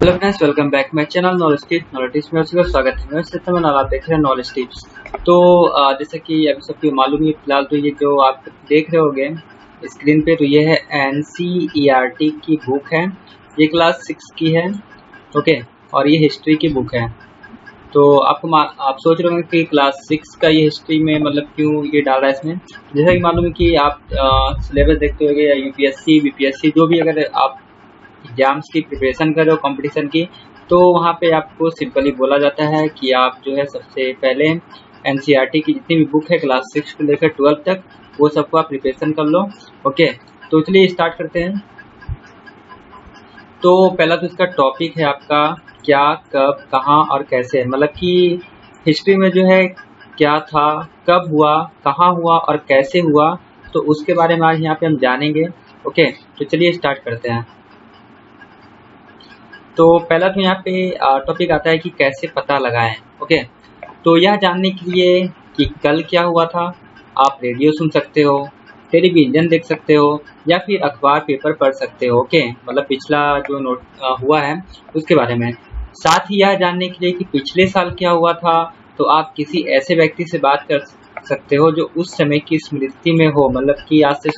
Hello friends, welcome back my channel knowledge tips. Knowledge tips में आपका स्वागत है। मैं सिस्टम में आप देख रहे हैं नॉलेज टिप्स। तो जैसे कि अभी सबको मालूम है, फिलहाल तो ये जो आप देख रहे होंगे स्क्रीन पे, तो ये है NCERT की बुक है। ये क्लास 6 की है, ओके। और ये हिस्ट्री की बुक है। तो आप सोच रहे होंगे कि क्लास 6 का ये हिस्ट्री में मतलब क्यों ये डाल रहा है इसमें। जैसा कि मालूम है कि आप सिलेबस देखते होंगे, या UPSC BPSC जो भी, अगर आप एग्जाम्स की प्रिपरेशन कर रहे हो कंपटीशन की, तो वहाँ पे आपको सिंपली बोला जाता है कि आप जो है सबसे पहले NCERT की जितनी भी बुक है क्लास 6 से लेकर 12 तक, वो सबको आप प्रिपरेशन कर लो, ओके। तो चलिए स्टार्ट करते हैं। तो पहला तो इसका टॉपिक है आपका क्या, कब, कहाँ और कैसे। मतलब कि हिस्ट्री में जो है क्या था, कब हुआ, कहाँ हुआ और कैसे हुआ, तो उसके बारे में आज यहाँ पे हम जानेंगे, ओके। तो चलिए स्टार्ट करते हैं। तो पहला तो यहाँ पे टॉपिक आता है कि कैसे पता लगाएं, ओके। तो यह जानने के लिए कि कल क्या हुआ था, आप रेडियो सुन सकते हो, टेलीविज़न देख सकते हो, या फिर अखबार पेपर पढ़ सकते हो, ओके। मतलब पिछला जो हुआ है उसके बारे में। साथ ही यह जानने के लिए कि पिछले साल क्या हुआ था, तो आप किसी ऐसे व्यक्ति से बात कर सकते हो जो उस समय की स्मृति में हो। मतलब कि आज से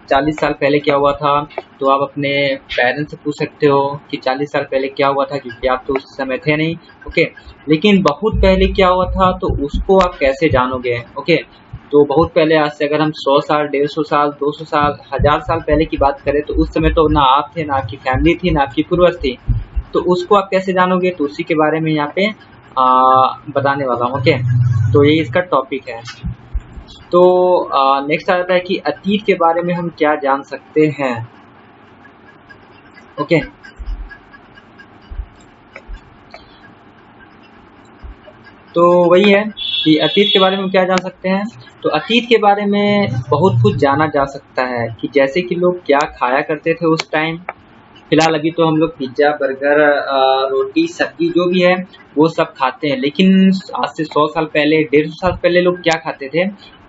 40 साल पहले क्या हुआ था, तो आप अपने पेरेंट्स से पूछ सकते हो कि 40 साल पहले क्या हुआ था, क्योंकि आप तो उस समय थे नहीं, ओके। लेकिन बहुत पहले क्या हुआ था, तो उसको आप कैसे जानोगे, ओके। तो बहुत पहले, आज से अगर हम 100 साल, 150 साल, 200 साल, 1000 साल पहले की बात करें, तो उस समय तो ना आप थे, ना आपकी फैमिली थी, ना आपकी पूर्वज थी। तो उसको आप कैसे जानोगे, तो उसी के बारे में यहाँ पे बताने वाला हूँ, ओके। तो ये इसका टॉपिक है। तो नेक्स्ट आ जाता है कि अतीत के बारे में हम क्या जान सकते हैं, ओके। तो वही है कि अतीत के बारे में क्या जान सकते हैं। तो अतीत के बारे में बहुत कुछ जाना जा सकता है, कि जैसे कि लोग क्या खाया करते थे उस टाइम। फिलहाल अभी तो हम लोग पिज्ज़ा, बर्गर, रोटी, सब्जी जो भी है वो सब खाते हैं, लेकिन आज से 100 साल पहले, 150 साल पहले लोग क्या खाते थे,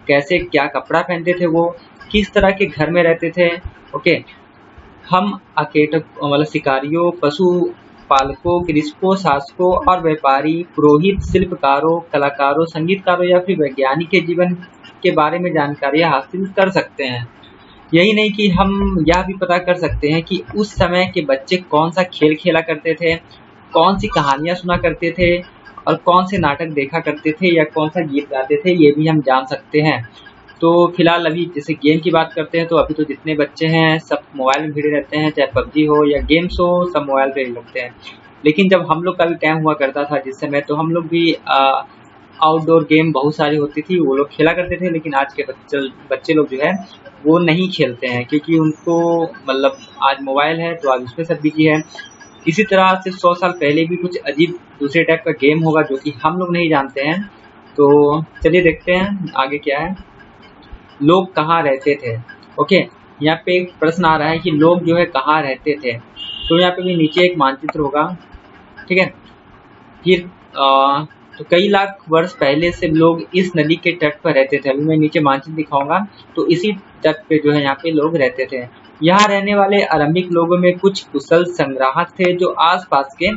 कैसे क्या कपड़ा पहनते थे, वो किस तरह के घर में रहते थे, ओके। हम अकेटक मतलब शिकारियों, पशु पालकों, कृषकों, शासकों और व्यापारी, पुरोहित, शिल्पकारों, कलाकारों, संगीतकारों या फिर वैज्ञानिक के जीवन के बारे में जानकारी हासिल कर सकते हैं। यही नहीं कि हम यह भी पता कर सकते हैं कि उस समय के बच्चे कौन सा खेल खेला करते थे, कौन सी कहानियाँ सुना करते थे, और कौन से नाटक देखा करते थे, या कौन सा गीत गाते थे, ये भी हम जान सकते हैं। तो फिलहाल अभी जैसे गेम की बात करते हैं, तो अभी तो जितने बच्चे हैं सब मोबाइल में भिड़े रहते हैं, चाहे पबजी हो या गेम्स हो, सब मोबाइल पे ही लगते हैं। लेकिन जब हम लोग का भी टाइम हुआ करता था जिस समय, तो हम लोग भी आउटडोर गेम बहुत सारी होती थी, वो लोग खेला करते थे। लेकिन आज के बच्चे लोग जो है वो नहीं खेलते हैं, क्योंकि उनको मतलब आज मोबाइल है तो आज उसमें सब बिजी है। इसी तरह से 100 साल पहले भी कुछ अजीब दूसरे टाइप का गेम होगा जो कि हम लोग नहीं जानते हैं। तो चलिए देखते हैं आगे क्या है। लोग कहाँ रहते थे, ओके। यहाँ पे एक प्रश्न आ रहा है कि लोग जो है कहाँ रहते थे। तो यहाँ पे भी नीचे एक मानचित्र होगा, ठीक है। फिर तो कई लाख वर्ष पहले से लोग इस नदी के तट पर रहते थे। अभी मैं नीचे मानचित्र दिखाऊंगा, तो इसी तट पे जो है यहाँ पे लोग रहते थे। यहाँ रहने वाले आरंभिक लोगों में कुछ कुशल संग्राहक थे जो आसपास के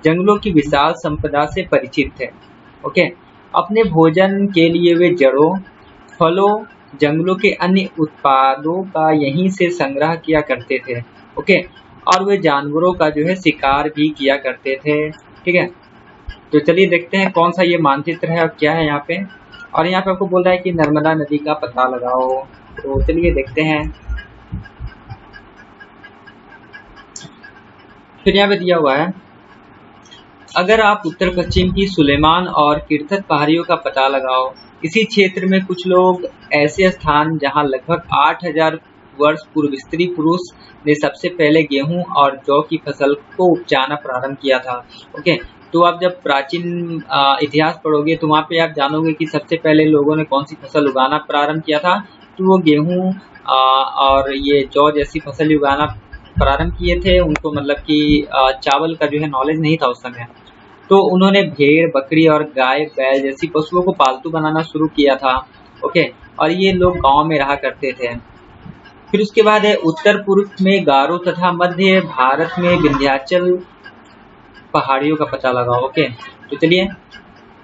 जंगलों की विशाल संपदा से परिचित थे, ओके। अपने भोजन के लिए वे जड़ों, फलों, जंगलों के अन्य उत्पादों का यहीं से संग्रह किया करते थे, ओके। और वे जानवरों का जो है शिकार भी किया करते थे, ठीक है। तो चलिए देखते हैं कौन सा ये मानचित्र है और क्या है यहाँ पे। और यहाँ पे आपको बोल रहा है कि नर्मदा नदी का पता लगाओ। तो चलिए देखते हैं। फिर यहाँ पे दिया हुआ है, अगर आप उत्तर पश्चिम की सुलेमान और किरथत पहाड़ियों का पता लगाओ। इसी क्षेत्र में कुछ लोग ऐसे स्थान जहां लगभग 8000 वर्ष पूर्व स्त्री पुरुष ने सबसे पहले गेहूं और जौ की फसल को उपजाना प्रारंभ किया था, ओके। तो आप जब प्राचीन इतिहास पढ़ोगे, तो वहाँ पे आप जानोगे कि सबसे पहले लोगों ने कौन सी फसल उगाना प्रारंभ किया था। तो वो गेहूं और ये जौ जैसी फसल उगाना प्रारंभ किए थे। उनको मतलब कि चावल का जो है नॉलेज नहीं था उस समय। तो उन्होंने भेड़, बकरी और गाय, बैल जैसी पशुओं को पालतू बनाना शुरू किया था, ओके। और ये लोग गांव में रहा करते थे। फिर उसके बाद है उत्तर पूर्व में गारो तथा मध्य भारत में विंध्याचल पहाड़ियों का पता लगाओ। ओके, तो चलिए,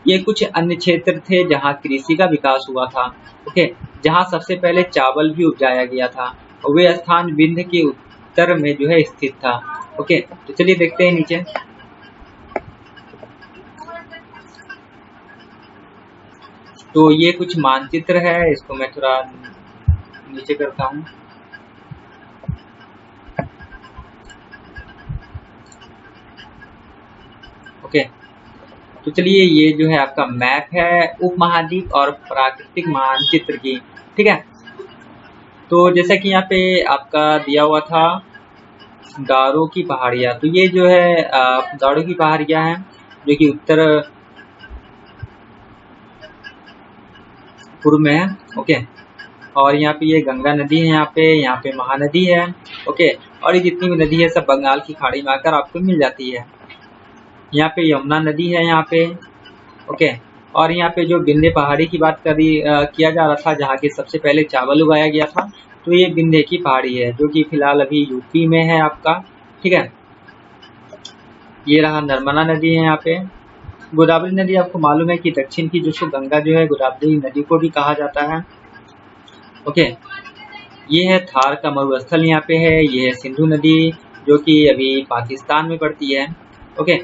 ये कुछ अन्य क्षेत्र थे जहाँ कृषि का विकास हुआ था। ओके, जहाँ सबसे पहले चावल भी उपजाया गया था, और वे स्थान विंध्य के उत्तर में जो है स्थित था। ओके, तो चलिए देखते हैं नीचे। तो ये कुछ मानचित्र है, इसको मैं थोड़ा नीचे करता हूँ। ओके, तो चलिए, ये जो है आपका मैप है उपमहाद्वीप और प्राकृतिक मानचित्र की। ठीक है, तो जैसा कि यहाँ पे आपका दिया हुआ था गारो की पहाड़ियाँ, तो ये जो है गारो की पहाड़ियाँ हैं जो कि उत्तर पूर्व में है। ओके, और यहाँ पे ये गंगा नदी है, यहाँ पे महानदी है। ओके, और ये जितनी भी नदी है सब बंगाल की खाड़ी में आकर आपको मिल जाती है। यहाँ पे यमुना नदी है यहाँ पे। ओके, और यहाँ पे जो विंध्य पहाड़ी की बात किया जा रहा था, जहाँ के सबसे पहले चावल उगाया गया था, तो ये विंध्य की पहाड़ी है जो कि फिलहाल अभी यूपी में है आपका। ठीक है, ये रहा नर्मदा नदी है यहाँ पे। गोदावरी नदी आपको मालूम है कि दक्षिण की जो गंगा जो है गोदावरी नदी को भी कहा जाता है। ओके, ये है थार का मरुस्थल यहाँ पे है। ये है सिंधु नदी जो कि अभी पाकिस्तान में पड़ती है। ओके,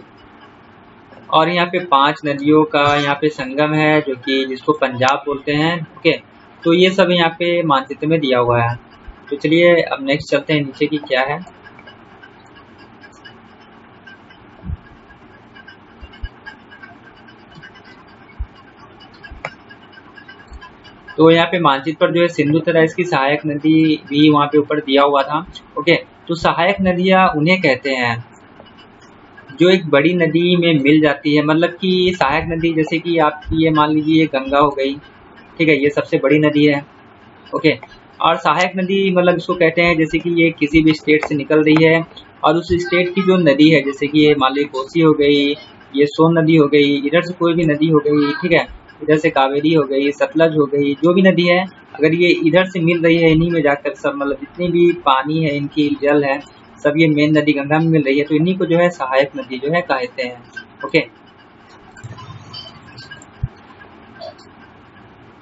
और यहाँ पे 5 नदियों का यहाँ पे संगम है जो कि जिसको पंजाब बोलते हैं। ओके, तो ये सब यहाँ पे मानचित्र में दिया हुआ है। तो चलिए अब नेक्स्ट चलते हैं नीचे की क्या है। तो यहाँ पे मानचित्र पर जो है सिंधु तथा इसकी सहायक नदी भी वहाँ पे ऊपर दिया हुआ था। ओके, तो सहायक नदियाँ उन्हें कहते हैं जो एक बड़ी नदी में मिल जाती है। मतलब कि सहायक नदी जैसे कि आपकी ये मान लीजिए गंगा हो गई। ठीक है, ये सबसे बड़ी नदी है। ओके, और सहायक नदी मतलब इसको कहते हैं जैसे कि ये किसी भी स्टेट से निकल रही है और उस स्टेट की जो नदी है, जैसे कि ये मान लीजिए कोसी हो गई, ये सोन नदी हो गई, इधर से कोई भी नदी हो गई। ठीक है, इधर से कावेरी हो गई, सतलज हो गई, जो भी नदी है अगर ये इधर से मिल रही है इन्हीं में जाकर सब, मतलब जितनी भी पानी है इनकी जल है सब ये मेन नदी गंगा में मिल रही है, तो इन्हीं को जो है सहायक नदी जो है कहते हैं। ओके,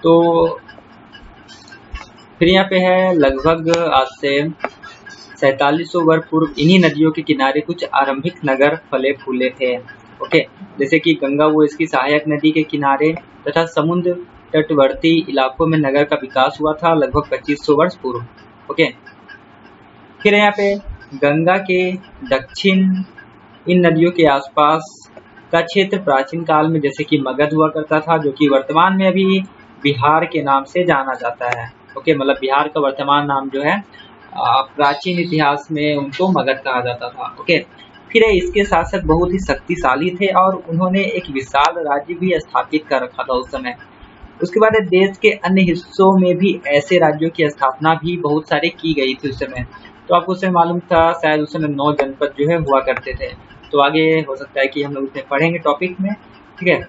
तो फिर यहाँ पे है लगभग आज से 4700 वर्ष पूर्व इन्हीं नदियों के किनारे कुछ आरंभिक नगर फले फूले थे। ओके, जैसे कि गंगा वो इसकी सहायक नदी के किनारे तथा समुद्र तटवर्ती इलाकों में नगर का विकास हुआ था लगभग 2500 वर्ष पूर्व। ओके, फिर यहाँ पे गंगा के दक्षिण इन नदियों के आसपास का क्षेत्र प्राचीन काल में जैसे कि मगध हुआ करता था, जो कि वर्तमान में अभी बिहार के नाम से जाना जाता है। ओके, मतलब बिहार का वर्तमान नाम जो है प्राचीन इतिहास में उनको मगध कहा जाता था। ओके, फिर इसके शासक बहुत ही शक्तिशाली थे और उन्होंने एक विशाल राज्य भी स्थापित कर रखा था उस समय। उसके बाद देश के अन्य हिस्सों में भी ऐसे राज्यों की स्थापना भी बहुत सारे की गई थी उस समय। तो आपको उस समय मालूम था शायद उस समय 9 जनपद जो है हुआ करते थे। तो आगे हो सकता है कि हम लोग उसमें पढ़ेंगे टॉपिक में। ठीक है,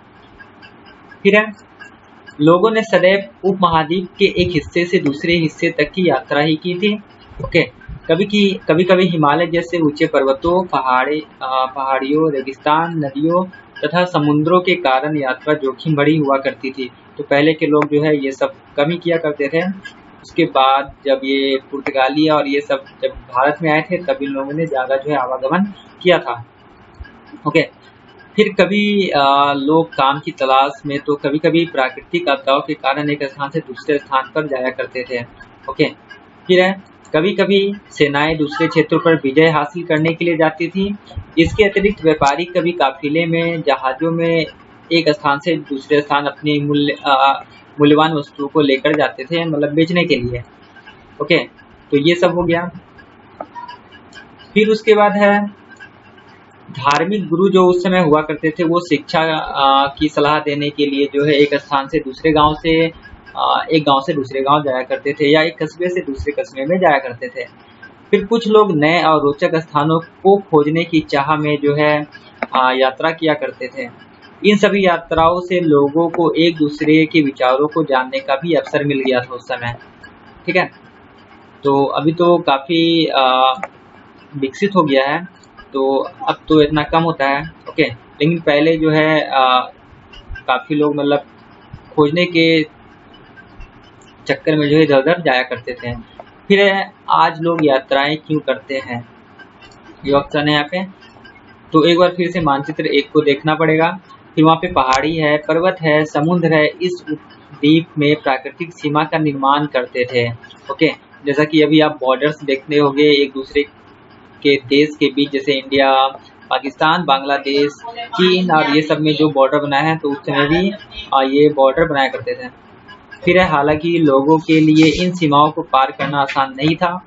फिर लोगों ने सदैव उपमहाद्वीप के एक हिस्से से दूसरे हिस्से तक की यात्रा ही की थी। ओके, कभी कभी हिमालय जैसे ऊंचे पर्वतों, पहाड़ियों, रेगिस्तान, नदियों तथा समुद्रों के कारण यात्रा जोखिम भरी हुआ करती थी। तो पहले के लोग जो है ये सब कम ही किया करते थे। उसके बाद जब ये पुर्तगाली और ये सब जब भारत में आए थे तब इन लोगों ने ज़्यादा जो है आवागमन किया था। ओके, फिर कभी लोग काम की तलाश में, तो कभी कभी प्राकृतिक आपदाओं के कारण एक स्थान से दूसरे स्थान पर जाया करते थे। ओके, फिर कभी कभी सेनाएं दूसरे क्षेत्रों पर विजय हासिल करने के लिए जाती थी। इसके अतिरिक्त व्यापारी कभी काफिले में जहाजों में एक स्थान से दूसरे स्थान अपनी मूल्यवान वस्तुओं को लेकर जाते थे, मतलब बेचने के लिए। ओके, तो ये सब हो गया। फिर उसके बाद है धार्मिक गुरु जो उस समय हुआ करते थे, वो शिक्षा की सलाह देने के लिए जो है एक स्थान से दूसरे गांव से एक गांव से दूसरे गांव जाया करते थे या एक कस्बे से दूसरे कस्बे में जाया करते थे। फिर कुछ लोग नए और रोचक स्थानों को खोजने की चाह में जो है यात्रा किया करते थे। इन सभी यात्राओं से लोगों को एक दूसरे के विचारों को जानने का भी अवसर मिल गया था उस समय। ठीक है, तो अभी तो काफ़ी विकसित हो गया है, तो अब तो इतना कम होता है। ओके, लेकिन पहले जो है काफ़ी लोग मतलब खोजने के चक्कर में जो है इधर उधर जाया करते थे। फिर आज लोग यात्राएं क्यों करते हैं, ये ऑप्शन है यहाँ पे। तो एक बार फिर से मानचित्र एक को देखना पड़ेगा। फिर वहाँ पे पहाड़ी है, पर्वत है, समुद्र है। इस द्वीप में प्राकृतिक सीमा का निर्माण करते थे। ओके, जैसा कि अभी आप बॉर्डर्स देखते होंगे एक दूसरे के देश के बीच, जैसे इंडिया, पाकिस्तान, बांग्लादेश, चीन और ये सब में जो बॉर्डर बनाए हैं, तो उस समय भी ये बॉर्डर बनाया करते थे। फिर हालांकि लोगों के लिए इन सीमाओं को पार करना आसान नहीं था।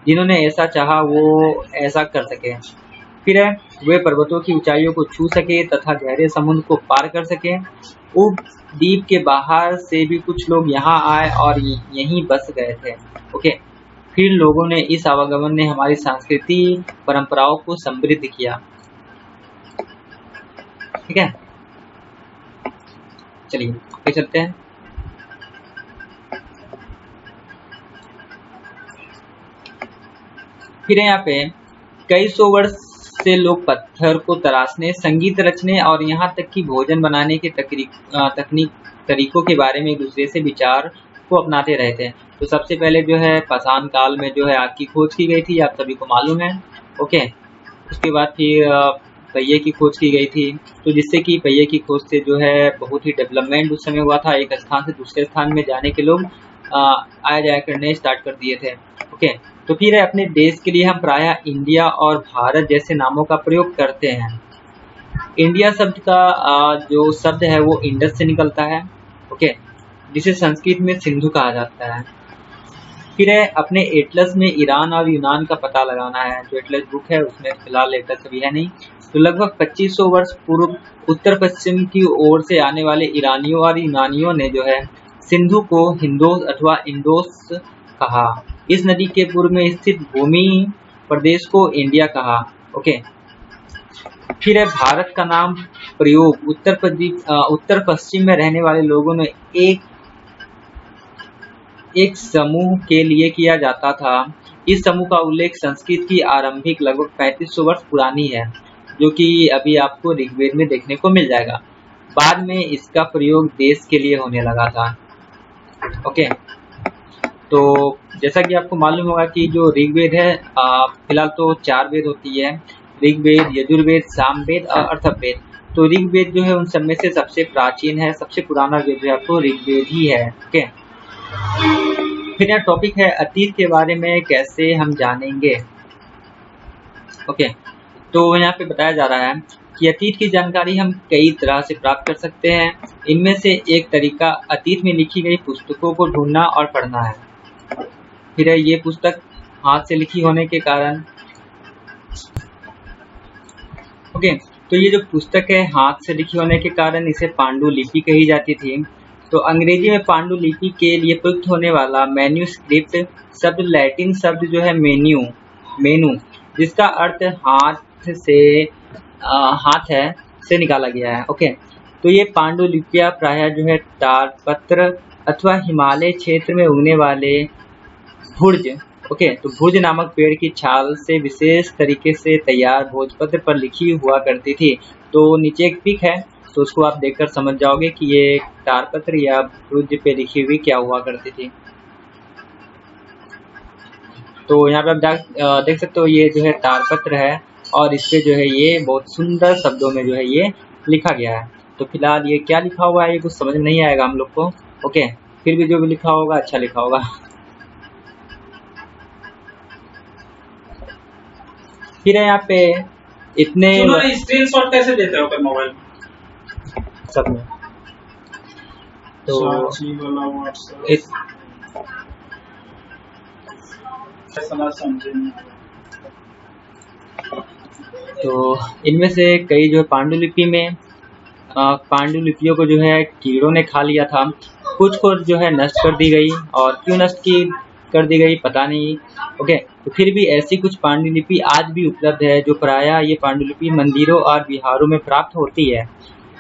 जिन्होंने ऐसा चाहा वो ऐसा कर सके। फिर वे पर्वतों की ऊंचाइयों को छू सके तथा गहरे समुद्र को पार कर सके। उपद्वीप के बाहर से भी कुछ लोग यहाँ आए और यहीं बस गए थे। ओके, फिर लोगों ने इस आवागमन ने हमारी संस्कृति परंपराओं को समृद्ध किया। ठीक है, चलिए आगे चलते हैं। फिर यहाँ पे कई सौ वर्ष से लोग पत्थर को तराशने, संगीत रचने और यहाँ तक कि भोजन बनाने के तरीकों के बारे में एक दूसरे से विचार को अपनाते रहे थे। तो सबसे पहले जो है पाषाण काल में जो है आग की खोज की गई थी, आप सभी को मालूम है। ओके, उसके बाद फिर पहिए की खोज की गई थी, तो जिससे कि पहिए की खोज से जो है बहुत ही डेवलपमेंट उस समय हुआ था। एक स्थान से दूसरे स्थान में जाने के लोग आया जाया करने स्टार्ट कर दिए थे। ओके, तो फिर अपने देश के लिए हम प्रायः इंडिया और भारत जैसे नामों का प्रयोग करते हैं। इंडिया शब्द का जो शब्द है वो इंडस से निकलता है। ओके, जिसे संस्कृत में सिंधु कहा जाता है। फिर अपने एटलस में ईरान और यूनान का पता लगाना है। जो एटलस बुक है उसमें फिलहाल एटलस अभी है नहीं। तो लगभग 2500 वर्ष पूर्व उत्तर पश्चिम की ओर से आने वाले ईरानियों और यूनानियों ने जो है सिंधु को हिंदोस अथवा इंडोस कहा। इस नदी के पूर्व में स्थित भूमि प्रदेश को इंडिया कहा। ओके, फिर भारत का नाम प्रयोग उत्तर पश्चिम में रहने वाले लोगों ने एक समूह के लिए किया जाता था। इस समूह का उल्लेख संस्कृत की आरंभिक लगभग 3500 वर्ष पुरानी है, जो कि अभी आपको ऋग्वेद में देखने को मिल जाएगा। बाद में इसका प्रयोग देश के लिए होने लगा था। ओके, तो जैसा कि आपको मालूम होगा कि जो ऋग्वेद है फिलहाल तो 4 वेद होती है, ऋग्वेद, यजुर्वेद, सामवेद और अथर्ववेद। तो ऋग्वेद जो है उन सब में से सबसे प्राचीन है, सबसे पुराना वेद जो है आपको ऋग्वेद ही है। ओके, फिर यह टॉपिक है अतीत के बारे में कैसे हम जानेंगे। ओके, तो यहाँ पे बताया जा रहा है कि अतीत की जानकारी हम कई तरह से प्राप्त कर सकते हैं। इनमें से एक तरीका अतीत में लिखी गई पुस्तकों को ढूंढना और पढ़ना है। फिर ये पुस्तक हाथ से लिखी होने के कारण तो ये जो पुस्तक है हाथ से लिखी होने के कारण इसे पांडुलिपि कही जाती थी। तो अंग्रेजी में पांडुलिपि के लिए प्रयुक्त होने वाला मैन्यूस्क्रिप्ट शब्द लैटिन शब्द जो है मेनू, जिसका अर्थ हाथ है से निकाला गया है। ओके, तो ये पांडुलिपियां प्रायः जो है ताड़पत्र अथवा हिमालय क्षेत्र में उगने वाले भुर्ज तो भुर्ज नामक पेड़ की छाल से विशेष तरीके से तैयार भोजपत्र पर लिखी हुआ करती थी। तो नीचे एक पिक है, तो उसको आप देखकर समझ जाओगे कि ये ताड़पत्र या भुर्ज पे लिखी हुई क्या हुआ करती थी। तो यहाँ पे आप देख सकते हो ये जो है ताड़पत्र है और इस पे जो है ये बहुत सुंदर शब्दों में जो है ये लिखा गया है। तो फिलहाल ये क्या लिखा हुआ है ये कुछ समझ नहीं आएगा हम लोग को। ओके, फिर भी जो भी लिखा होगा अच्छा लिखा होगा। फिर यहाँ पे इतने स्क्रीनशॉट कैसे देते हो फिर मोबाइल सब में, तो इनमें से कई जो पांडुलिपि में पांडुलिपियों को जो है कीड़ों ने खा लिया था। कुछ को जो है नष्ट कर दी गई, और क्यों नष्ट कर दी गई पता नहीं। ओके, तो फिर भी ऐसी कुछ पांडुलिपि आज भी उपलब्ध है, जो प्रायः ये पांडुलिपि मंदिरों और विहारों में प्राप्त होती है।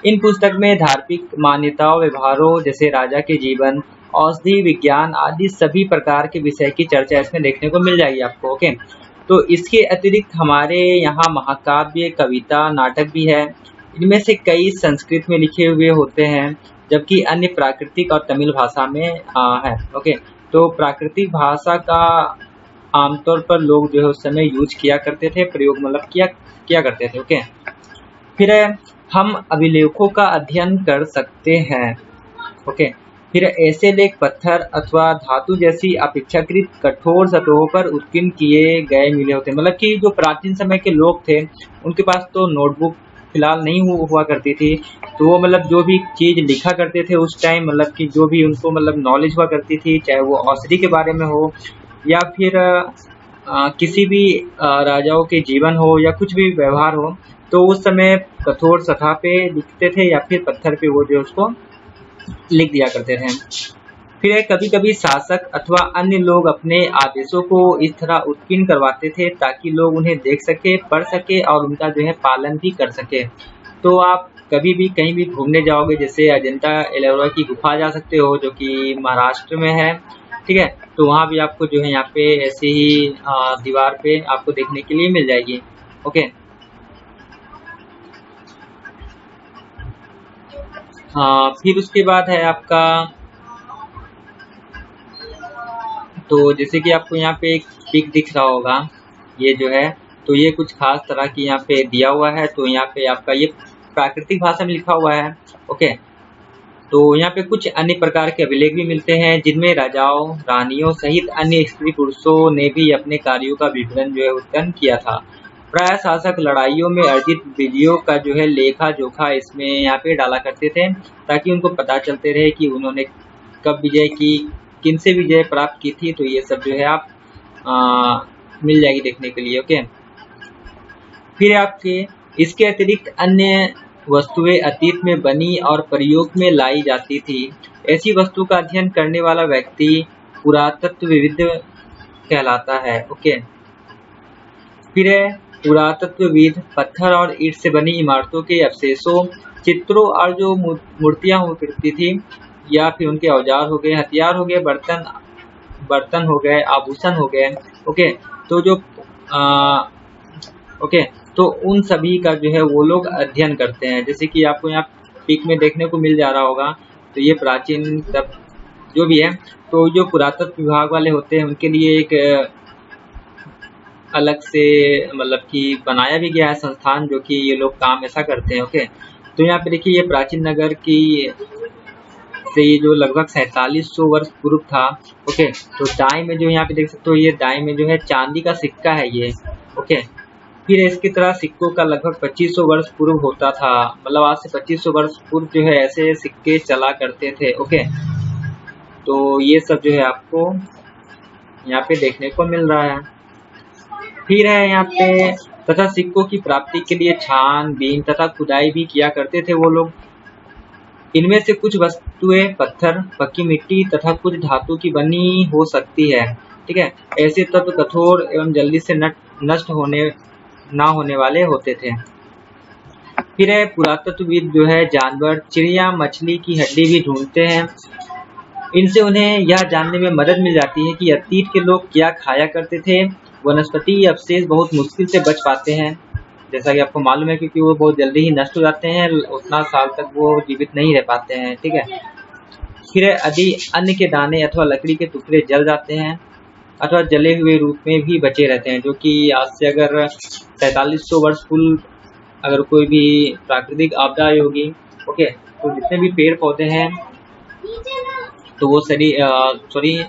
इन पुस्तक में धार्मिक मान्यताओं, व्यवहारों जैसे राजा के जीवन, औषधि विज्ञान आदि सभी प्रकार के विषय की चर्चा इसमें देखने को मिल जाएगी आपको। ओके, तो इसके अतिरिक्त हमारे यहाँ महाकाव्य, कविता, नाटक भी है। इनमें से कई संस्कृत में लिखे हुए होते हैं, जबकि अन्य प्राकृतिक और तमिल भाषा में है। ओके, तो प्राकृतिक भाषा का आमतौर पर लोग जो है उस समय यूज किया करते थे, प्रयोग मतलब किया करते थे। ओके, फिर हम अभिलेखों का अध्ययन कर सकते हैं। ओके, फिर ऐसे लेख पत्थर अथवा धातु जैसी अपेक्षाकृत कठोर सतहों पर उत्कीर्ण किए गए मिले होते हैं। मतलब कि जो प्राचीन समय के लोग थे उनके पास तो नोटबुक फिलहाल नहीं हुआ करती थी, तो वो मतलब जो भी चीज लिखा करते थे उस टाइम, मतलब कि जो भी उनको मतलब नॉलेज हुआ करती थी, चाहे वो औषधि के बारे में हो या फिर किसी भी राजाओं के जीवन हो या कुछ भी व्यवहार हो, तो उस समय कठोर सतह पे लिखते थे या फिर पत्थर पे वो जो उसको लिख दिया करते थे। फिर कभी कभी शासक अथवा अन्य लोग अपने आदेशों को इस तरह उत्कीर्ण करवाते थे ताकि लोग उन्हें देख सके, पढ़ सके और उनका जो है पालन भी कर सके। तो आप कभी भी कहीं भी घूमने जाओगे, जैसे अजंता एलोरा की गुफा जा सकते हो जो कि महाराष्ट्र में है, ठीक है, तो वहाँ भी आपको जो है यहाँ पे ऐसे ही दीवार पे आपको देखने के लिए मिल जाएगी। ओके, फिर उसके बाद है आपका, तो जैसे कि आपको यहाँ पे एक पिक दिख रहा होगा, ये जो है, तो ये कुछ खास तरह की यहाँ पे दिया हुआ है। तो यहाँ पे आपका ये प्राकृतिक भाषा में लिखा हुआ है। ओके, तो यहाँ पे कुछ अन्य प्रकार के अभिलेख भी मिलते हैं जिनमें राजाओं, रानियों सहित अन्य स्त्री पुरुषों ने भी अपने कार्यों का विवरण जो है उत्पन्न किया था। प्राय शासक लड़ाइयों में अर्जित विजयों का जो है लेखा जोखा इसमें यहाँ पे डाला करते थे ताकि उनको पता चलते रहे कि उन्होंने कब विजय की, किन से विजय प्राप्त की थी। तो ये सब जो है आप मिल जाएगी देखने के लिए। ओके, फिर आपके इसके अतिरिक्त अन्य वस्तुएं अतीत में बनी और प्रयोग में लाई जाती थी। ऐसी वस्तु का अध्ययन करने वाला व्यक्ति पुरातत्वविद कहलाता है। ओके, फिर पुरातत्वविद पत्थर और ईंट से बनी इमारतों के अवशेषों, चित्रों और जो मूर्तियां हो करती थी या फिर उनके औजार हो गए, हथियार हो गए, बर्तन हो गए, आभूषण हो गए। ओके, तो जो ओके, तो उन सभी का जो है वो लोग अध्ययन करते हैं। जैसे कि आपको यहाँ पिक में देखने को मिल जा रहा होगा, तो ये प्राचीन तब जो भी है, तो जो पुरातत्व विभाग वाले होते हैं उनके लिए एक अलग से मतलब कि बनाया भी गया है संस्थान, जो कि ये लोग काम ऐसा करते हैं। ओके, तो यहाँ पे देखिए ये प्राचीन नगर की से ये जो लगभग 4700 वर्ष पूर्व था। ओके, तो दाएं में जो यहाँ पे देख सकते हो, ये दाएं में जो है चांदी का सिक्का है ये। ओके, फिर इसकी तरह सिक्कों का लगभग 2500 वर्ष पूर्व होता था, मतलब आज से 2500 वर्ष पूर्व जो है ऐसे सिक्के चला करते थे। ओके, तो ये सब जो है आपको यहाँ पे देखने को मिल रहा है। फिर है यहाँ पे तथा सिक्कों की प्राप्ति के लिए छानबीन तथा खुदाई भी किया करते थे वो लोग। इनमें से कुछ वस्तुएं पत्थर, पक्की मिट्टी तथा कुछ धातु की बनी हो सकती है। ठीक है, ऐसे तत्व कठोर एवं जल्दी से नष्ट ना होने वाले होते थे। फिर है पुरातत्वविद जो है जानवर, चिड़िया, मछली की हड्डी भी ढूंढते हैं। इनसे उन्हें यह जानने में मदद मिल जाती है कि अतीत के लोग क्या खाया करते थे। वनस्पति अवशेष बहुत मुश्किल से बच पाते हैं, जैसा कि आपको मालूम है, क्योंकि वो बहुत जल्दी ही नष्ट हो जाते हैं, उतना साल तक वो जीवित नहीं रह पाते हैं। ठीक है, फिर यदि अन्न के दाने अथवा लकड़ी के टुकड़े जल जाते हैं अथवा जले हुए रूप में भी बचे रहते हैं, जो कि आज से अगर 4300 वर्ष पूर्व अगर कोई भी प्राकृतिक आपदा होगी, ओके, तो जितने भी पेड़ पौधे हैं तो वो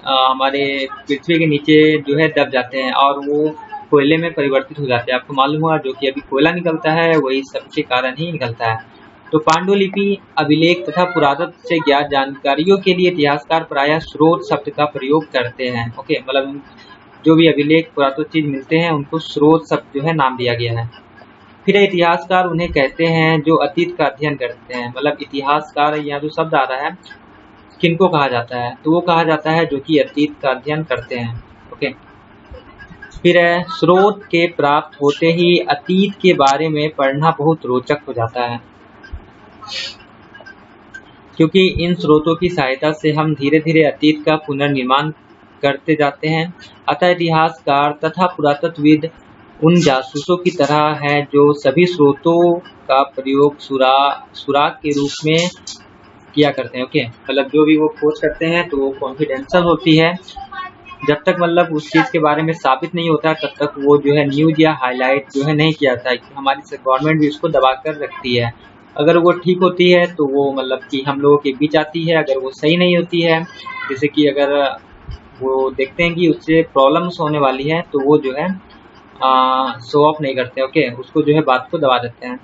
हमारे पृथ्वी के नीचे जो है दब जाते हैं और वो कोयले में परिवर्तित हो जाते हैं। आपको मालूम हुआ जो कि अभी कोयला निकलता है वही सबके कारण ही निकलता है। तो पांडुलिपि, अभिलेख तथा पुरातत्व से ज्ञात जानकारियों के लिए इतिहासकार प्रायः स्रोत शब्द का प्रयोग करते हैं। ओके, मतलब जो भी अभिलेख पुरातत्व चीज मिलते हैं उनको स्रोत शब्द जो है नाम दिया गया है। फिर इतिहासकार उन्हें कहते हैं जो अतीत का अध्ययन करते हैं। मतलब इतिहासकार यहाँ जो शब्द आ रहा है किनको कहा जाता है, तो वो कहा जाता है जो कि अतीत का अध्ययन करते हैं। ओके, फिर स्रोत के प्राप्त होते ही अतीत के बारे में पढ़ना बहुत रोचक हो जाता है। क्योंकि इन स्रोतों की सहायता से हम धीरे धीरे अतीत का पुनर्निर्माण करते जाते हैं। अतः इतिहासकार तथा पुरातत्वविद उन जासूसों की तरह हैं जो सभी स्रोतों का प्रयोग सुराग के रूप में किया करते हैं। ओके, मतलब जो भी वो खोज करते हैं तो वो कॉन्फिडेंशियल होती है। जब तक मतलब उस चीज़ के बारे में साबित नहीं होता तब तक वो जो है न्यूज या हाईलाइट जो है नहीं किया जाता है। हमारी गवर्नमेंट भी उसको दबा कर रखती है। अगर वो ठीक होती है तो वो मतलब कि हम लोगों के बीच आती है। अगर वो सही नहीं होती है, जैसे कि अगर वो देखते हैं कि उससे प्रॉब्लम्स होने वाली है तो वो जो है शो ऑफ नहीं करते। ओके, उसको जो है बात को दबा देते हैं।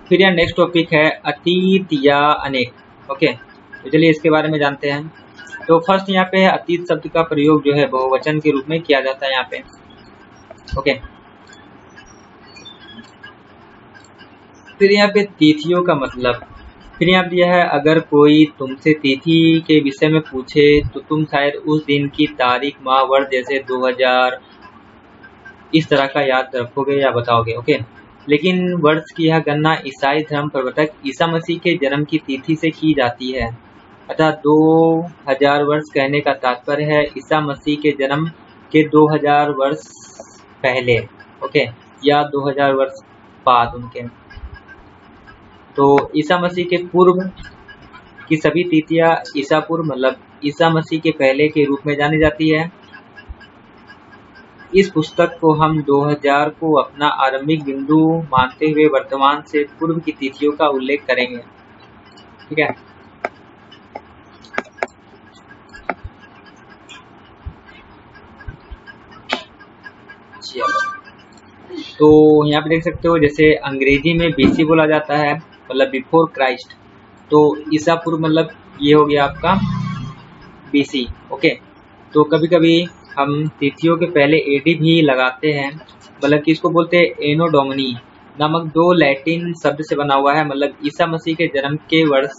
फिर यहाँ नेक्स्ट टॉपिक है अतीत या अनेक। ओके, तो चलिए इसके बारे में जानते हैं। तो फर्स्ट यहाँ पे अतीत शब्द का प्रयोग जो है बहुवचन के रूप में किया जाता है यहाँ पे। ओके, फिर यहाँ पे तिथियों का मतलब, फिर यहाँ दिया है अगर कोई तुमसे तिथि के विषय में पूछे तो तुम शायद उस दिन की तारीख, माह, वर्ष जैसे 2000 इस तरह का याद रखोगे या बताओगे। ओके, लेकिन वर्ष की यह गणना ईसाई धर्म प्रवर्तक ईसा मसीह के जन्म की तिथि से की जाती है। अतः 2000 वर्ष कहने का तात्पर्य है ईसा मसीह के जन्म के 2000 वर्ष पहले। ओके, या 2000 वर्ष बाद उनके। तो ईसा मसीह के पूर्व की सभी तिथियां ईसा पूर्व मतलब ईसा मसीह के पहले के रूप में जानी जाती है। इस पुस्तक को हम 2000 को अपना आरंभिक बिंदु मानते हुए वर्तमान से पूर्व की तिथियों का उल्लेख करेंगे। ठीक है, तो यहाँ पे देख सकते हो जैसे अंग्रेजी में बीसी बोला जाता है, मतलब बिफोर क्राइस्ट। तो ईसा पूर्व मतलब ये हो गया आपका बीसी। ओके, तो कभी कभी हम तिथियों के पहले एडी भी लगाते हैं, मतलब कि इसको बोलते हैं एनो डोमिनी नामक दो लैटिन शब्द से बना हुआ है, मतलब ईसा मसीह के जन्म के वर्ष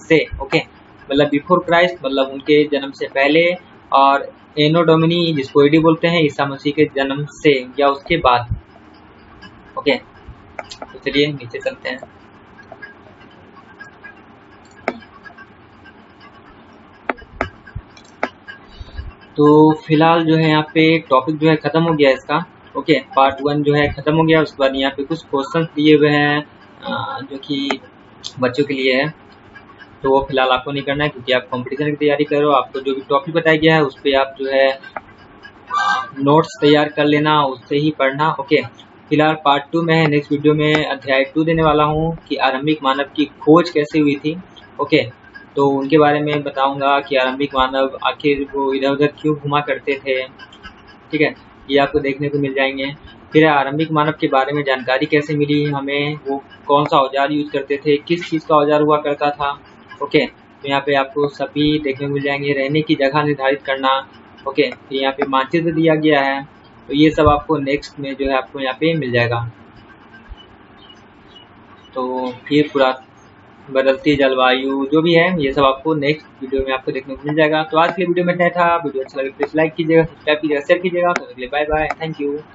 से। ओके, मतलब बिफोर क्राइस्ट मतलब उनके जन्म से पहले, और एनो डोमिनी जिसको एडी बोलते हैं ईसा मसीह के जन्म से या उसके बाद। ओके, तो चलिए नीचे चलते हैं। तो फिलहाल जो है यहाँ पे टॉपिक जो है खत्म हो गया इसका। ओके, पार्ट 1 जो है खत्म हो गया। उसके बाद यहाँ पे कुछ क्वेश्चन दिए हुए हैं जो कि बच्चों के लिए है, तो वो फिलहाल आपको नहीं करना है क्योंकि आप कंपटीशन की तैयारी कर रहे हो। आपको जो भी टॉपिक बताया गया है उस पर आप जो है नोट्स तैयार कर लेना, उससे ही पढ़ना। ओके, फिलहाल पार्ट 2 में है। नेक्स्ट वीडियो में अध्याय 2 देने वाला हूँ कि आरंभिक मानव की खोज कैसे हुई थी। ओके, तो उनके बारे में बताऊंगा कि आरंभिक मानव आखिर वो इधर उधर क्यों घुमा करते थे। ठीक है, ये आपको देखने को मिल जाएंगे। फिर आरंभिक मानव के बारे में जानकारी कैसे मिली हमें, वो कौन सा औजार यूज करते थे, किस चीज़ का औजार हुआ करता था। ओके, तो यहाँ पे आपको सभी देखने को मिल जाएंगे। रहने की जगह निर्धारित करना। ओके, तो यहाँ पे मानचित्र दिया गया है, तो ये सब आपको नेक्स्ट में जो है आपको यहाँ पे मिल जाएगा। तो फिर पूरा बदलती जलवायु जो भी है ये सब आपको नेक्स्ट वीडियो में आपको देखने को मिल जाएगा। तो आज के वीडियो में इतना था। वीडियो अच्छा लगे प्लीज लाइक कीजिएगा, सब्सक्राइब कीजिएगा, शेयर कीजिएगा। तो अगले बाय बाय, थैंक यू।